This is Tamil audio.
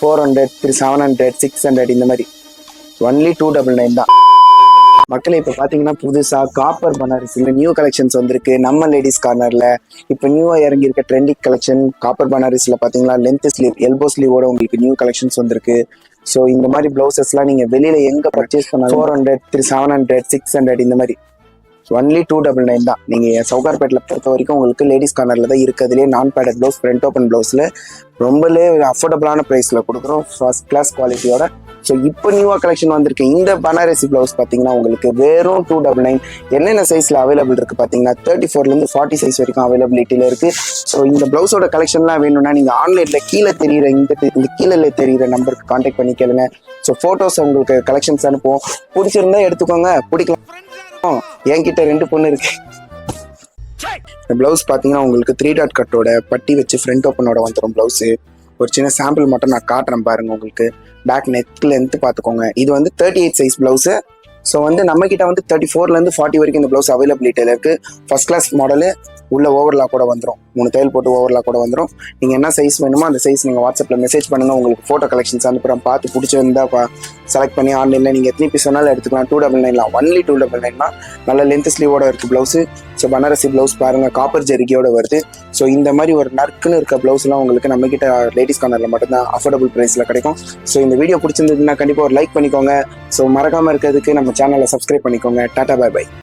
400, 700, 600 இந்த மாதிரி ஒன்லி 299 தான். மக்களே இப்போ பார்த்தீங்கன்னா புதுசாக காப்பர் பனாரஸில் நியூ கலெக்ஷன்ஸ் வந்திருக்கு நம்ம லேடிஸ் கார்னரில். இப்போ நியூவாக இறங்கியிருக்க ட்ரெண்டிங் கலெக்ஷன் காப்பர் பனாரஸில் பார்த்தீங்கன்னா லென்த் ஸ்லீவ் எல்போ ஸ்லீவோட உங்களுக்கு நியூ கலெக்ஷன்ஸ் வந்திருக்கு. ஸோ இந்த மாதிரி ப்ளவுசஸ்லாம் நீங்கள் வெளியில் எங்கே பர்ச்சேஸ் பண்ணாலும் 400, 700, 600 இந்த மாதிரி ஒன்லி 299 தான். நீங்கள் சவுகார்பேட்டில் பொறுத்த வரைக்கும் உங்களுக்கு லேடிஸ் கார்னரில் தான் இருக்கிறதுலே நான் பேடட் ப்ளவுஸ் ஃப்ரண்ட் ஓப்பன் ப்ளவுஸில் ரொம்பவே அஃபோர்டபுளான ப்ரைஸில் கொடுக்குறோம், ஃபர்ஸ்ட் கிளாஸ் குவாலிட்டியோட. ஸோ இப்போ நியூவாக கலெக்ஷன் வந்திருக்கு இந்த பனாரசி ப்ளவுஸ் பார்த்தீங்கன்னா உங்களுக்கு வெறும் 299. என்னென்ன சைஸில் அவைலபிள் இருக்குது பார்த்தீங்கன்னா 34லேருந்து 40 சைஸ் வரைக்கும் அவைலபிலிட்டியில் இருக்குது. ஸோ இந்த ப்ளவுஸோட கலெக்ஷன்லாம் வேணும்னா நீங்கள் ஆன்லைனில் கீழே தெரியுற இந்த கீழே தெரியுற நம்பருக்கு கான்டாக்ட் பண்ணி கேளுங்க. ஸோ ஃபோட்டோஸ் உங்களுக்கு கலெக்ஷன்ஸ் அனுப்புவோம், பிடிச்சிருந்தா எடுத்துக்கோங்க, பிடிக்கலாம் என்கிட்ட 2 பொண்ணு இருக்கு. இந்த பிளவுஸ் பார்த்தீங்கன்னா உங்களுக்கு 3 டாட் கட்டோட பட்டி வச்சு ஃப்ரண்ட் ஓப்பனோட வந்துடும் பிளவுஸு. ஒரு சின்ன சாம்பிள் மட்டும் நான் காட்டுறேன் பாருங்க. உங்களுக்கு பேக் நெக் லென்த் பார்த்துக்கோங்க. இது வந்து 38 சைஸ் பிளவுஸு. ஸோ வந்து நம்ம கிட்ட வந்து 34லேருந்து 40 வரைக்கும் இந்த பிளவுஸ் அவைலபிலிட்டியில் இருக்குது. ஃபர்ஸ்ட் கிளாஸ் மாடலு, உள்ள ஓவர்லாக் கூட வந்துடும், 3 தையல் போட்டு ஓவர்லாக் கூட வந்துடும். நீங்கள் என்ன சைஸ் வேணுமோ அந்த சைஸ் நீங்கள் வாட்ஸ்அப்பில் மெசேஜ் பண்ணுங்கள், உங்களுக்கு ஃபோட்டோ கலெக்ஷன்ஸ் அனுப்புகிறேன். பார்த்து பிடிச்சிருந்தா செலக்ட் பண்ணி ஆன்லைனில் நீங்கள் எத்தனை பீஸ் வேணாலும் எடுத்துக்கலாம். 299 ஒன்லி 299 தான். நல்ல லென்த் ஸ்லீவோட இருக்குது ப்ளவுஸு. ஸோ பனாரசி ப்ளவுஸ் பாருங்கள், காப்பர் ஜெரிகையோட வருது. ஸோ இந்த மாதிரி ஒரு நர்க்குன்னு இருக்க ப்ளவுஸ்லாம் உங்களுக்கு நம்மக்கிட்ட லேடிஸ் கார்னரில் மட்டும்தான் அஃபோர்டபுள் ப்ரைஸில் கிடைக்கும். ஸோ இந்த வீடியோ பிடிச்சிருந்ததுன்னா கண்டிப்பாக ஒரு லைக் பண்ணிக்கோங்க. ஸோ மறக்காமல் இருக்கிறதுக்கு நம்ம சேனலை சப்ஸ்கிரைப் பண்ணிக்கோங்க. Tata, bye by.